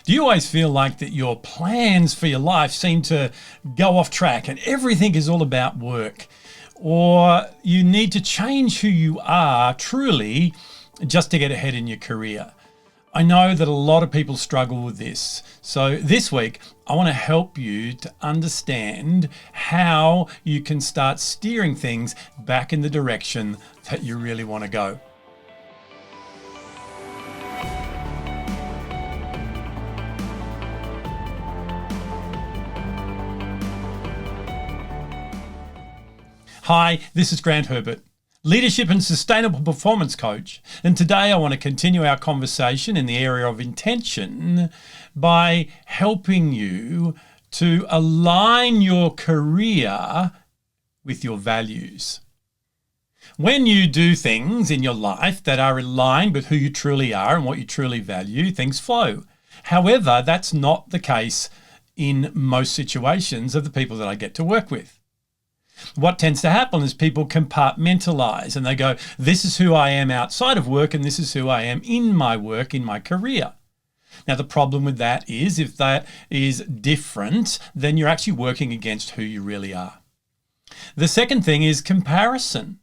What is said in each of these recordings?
Do you always feel like that your plans for your life seem to go off track and everything is all about work? Or you need to change who you are truly just to get ahead in your career? I know that a lot of people struggle with this. So this week, I want to help you to understand how you can start steering things back in the direction that you really want to go. Hi, this is Grant Herbert, Leadership and Sustainable Performance Coach, and today I want to continue our conversation in the area of intention by helping you to align your career with your values. When you do things in your life that are aligned with who you truly are and what you truly value, things flow. However, that's not the case in most situations of the people that I get to work with. What tends to happen is people compartmentalize and they go, this is who I am outside of work and this is who I am in my work, in my career. Now, the problem with that is if that is different, then you're actually working against who you really are. The second thing is comparison.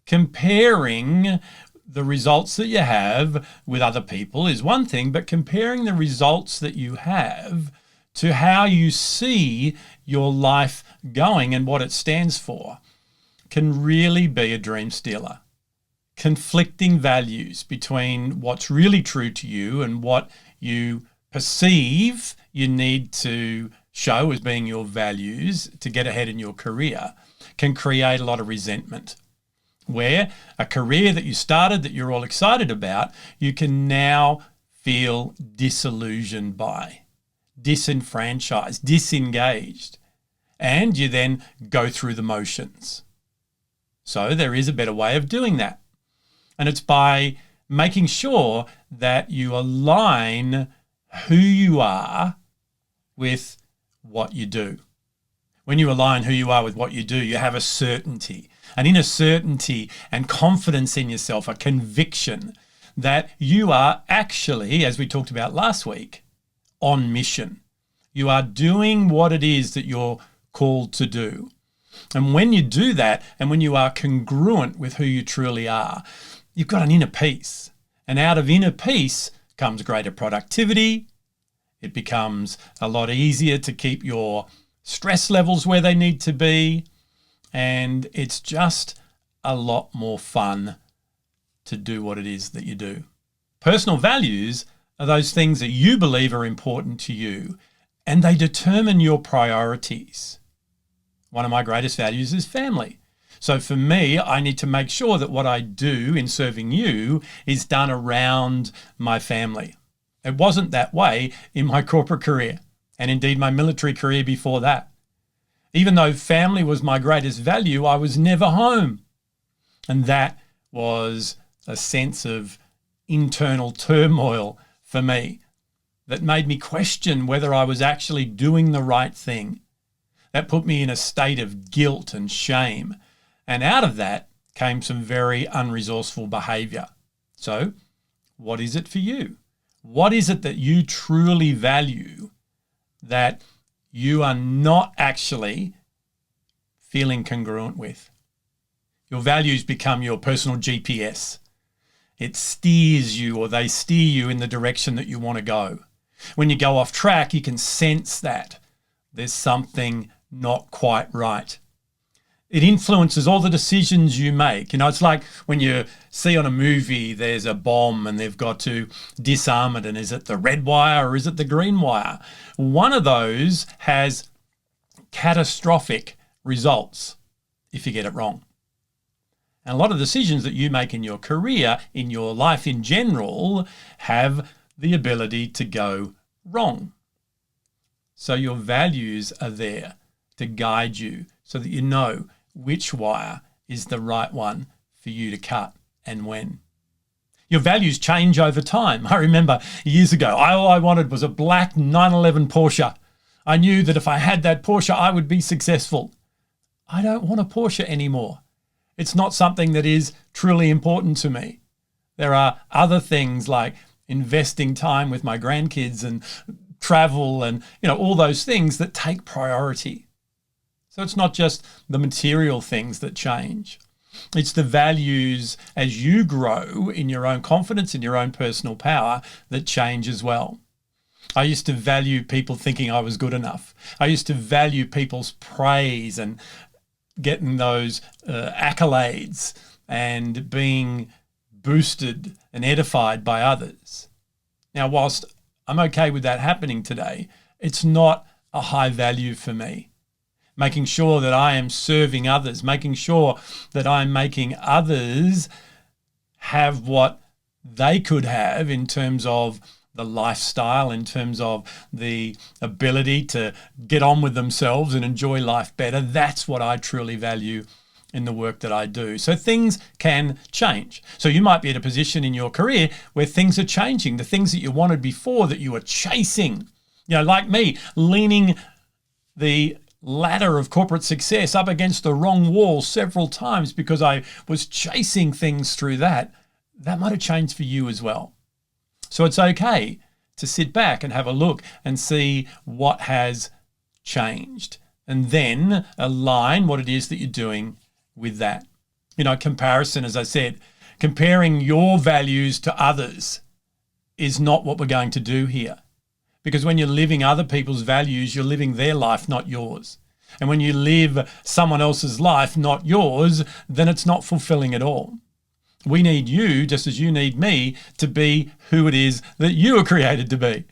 Comparing the results that you have with other people is one thing, but comparing the results that you have to how you see your life going and what it stands for can really be a dream stealer. Conflicting values between what's really true to you and what you perceive you need to show as being your values to get ahead in your career can create a lot of resentment. Where a career that you started that you're all excited about, you can now feel disillusioned by, disenfranchised, disengaged, and you then go through the motions. So there is a better way of doing that. And it's by making sure that you align who you are with what you do. When you align who you are with what you do, you have a certainty, an inner certainty and confidence in yourself, a conviction that you are actually, as we talked about last week, on mission. You are doing what it is that you're called to do. And when you do that, and when you are congruent with who you truly are, you've got an inner peace. And out of inner peace comes greater productivity. It becomes a lot easier to keep your stress levels where they need to be. And it's just a lot more fun to do what it is that you do. Personal values are those things that you believe are important to you, and they determine your priorities. One of my greatest values is family. So for me, I need to make sure that what I do in serving you is done around my family. It wasn't that way in my corporate career, and indeed my military career before that. Even though family was my greatest value, I was never home. And that was a sense of internal turmoil for me that made me question whether I was actually doing the right thing. That put me in a state of guilt and shame. And out of that came some very unresourceful behavior. So, what is it for you? What is it that you truly value that you are not actually feeling congruent with? Your values become your personal GPS. It steers you, or they steer you in the direction that you want to go. When you go off track, you can sense that there's something not quite right. It influences all the decisions you make. You know, it's like when you see on a movie there's a bomb and they've got to disarm it, and is it the red wire or is it the green wire? One of those has catastrophic results if you get it wrong. And a lot of decisions that you make in your career, in your life in general, have the ability to go wrong. So your values are there to guide you so that you know which wire is the right one for you to cut and when. Your values change over time. I remember years ago, all I wanted was a black 911 Porsche. I knew that if I had that Porsche, I would be successful. I don't want a Porsche anymore. It's not something that is truly important to me. There are other things like investing time with my grandkids and travel and, all those things that take priority. So it's not just the material things that change. It's the values as you grow in your own confidence, in your own personal power, that change as well. I used to value people thinking I was good enough. I used to value people's praise and getting those accolades and being boosted and edified by others. Now, whilst I'm okay with that happening today, it's not a high value for me. Making sure that I am serving others, making sure that I'm making others have what they could have in terms of the lifestyle, in terms of the ability to get on with themselves and enjoy life better. That's what I truly value in the work that I do. So things can change. So you might be at a position in your career where things are changing. The things that you wanted before that you were chasing, like me, leaning the ladder of corporate success up against the wrong wall several times because I was chasing things through that might have changed for you as well. So it's okay to sit back and have a look and see what has changed and then align what it is that you're doing with that. Comparison, as I said, comparing your values to others is not what we're going to do here. Because when you're living other people's values, you're living their life, not yours. And when you live someone else's life, not yours, then it's not fulfilling at all. We need you, just as you need me, to be who it is that you were created to be.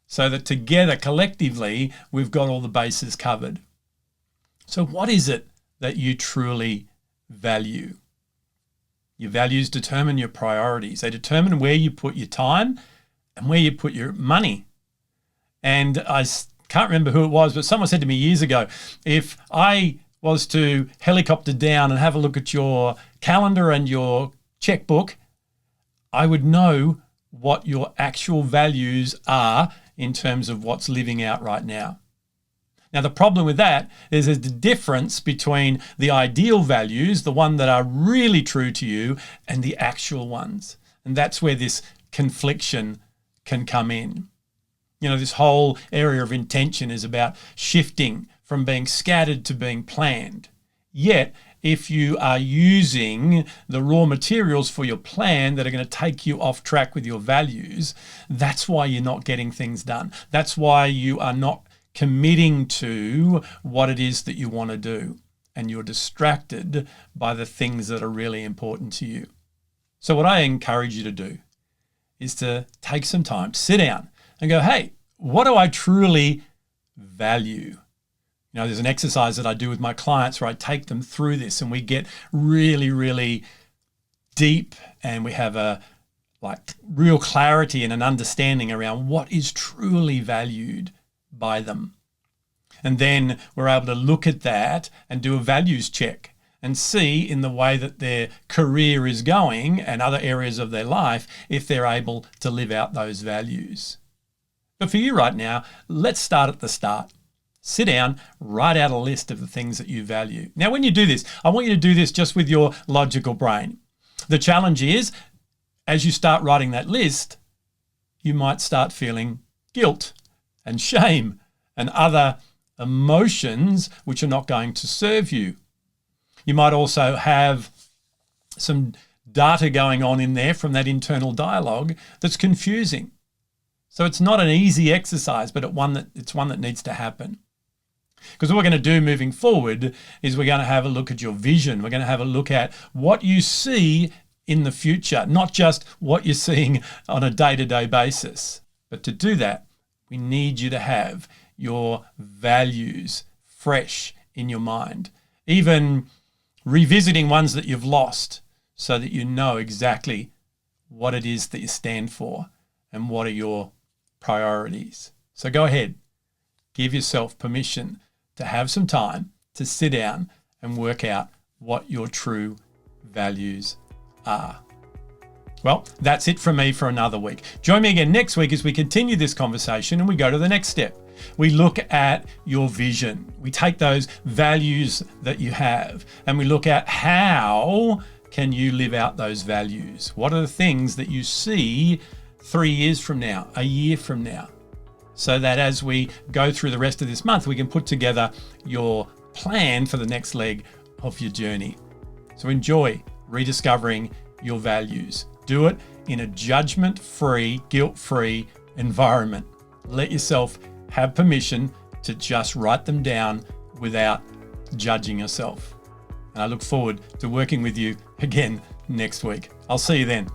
So that together, collectively, we've got all the bases covered. So what is it that you truly value? Your values determine your priorities. They determine where you put your time and where you put your money. And I can't remember who it was, but someone said to me years ago, if I was to helicopter down and have a look at your calendar and your checkbook, I would know what your actual values are in terms of what's living out right now. Now, the problem with that is there's the difference between the ideal values, the one that are really true to you, and the actual ones. And that's where this confliction can come in. This whole area of intention is about shifting from being scattered to being planned. Yet, if you are using the raw materials for your plan that are going to take you off track with your values, that's why you're not getting things done. That's why you are not committing to what it is that you want to do. And you're distracted by the things that are really important to you. So what I encourage you to do is to take some time, sit down and go, hey, what do I truly value? There's an exercise that I do with my clients where I take them through this and we get really, really deep and we have a real clarity and an understanding around what is truly valued by them. And then we're able to look at that and do a values check and see in the way that their career is going and other areas of their life if they're able to live out those values. But for you right now, let's start at the start. Sit down, write out a list of the things that you value. Now, when you do this, I want you to do this just with your logical brain. The challenge is, as you start writing that list, you might start feeling guilt and shame and other emotions which are not going to serve you. You might also have some data going on in there from that internal dialogue that's confusing. So it's not an easy exercise, but it's one that needs to happen. Because what we're going to do moving forward is we're going to have a look at your vision. We're going to have a look at what you see in the future, not just what you're seeing on a day-to-day basis. But to do that, we need you to have your values fresh in your mind, even revisiting ones that you've lost so that you know exactly what it is that you stand for and what are your priorities. So go ahead, give yourself permission to have some time to sit down and work out what your true values are. Well, that's it from me for another week. Join me again next week as we continue this conversation and we go to the next step. We look at your vision. We take those values that you have and we look at how can you live out those values? What are the things that you see 3 years from now, a year from now, so that as we go through the rest of this month, we can put together your plan for the next leg of your journey. So enjoy rediscovering your values. Do it in a judgment-free, guilt-free environment. Let yourself have permission to just write them down without judging yourself. And I look forward to working with you again next week. I'll see you then.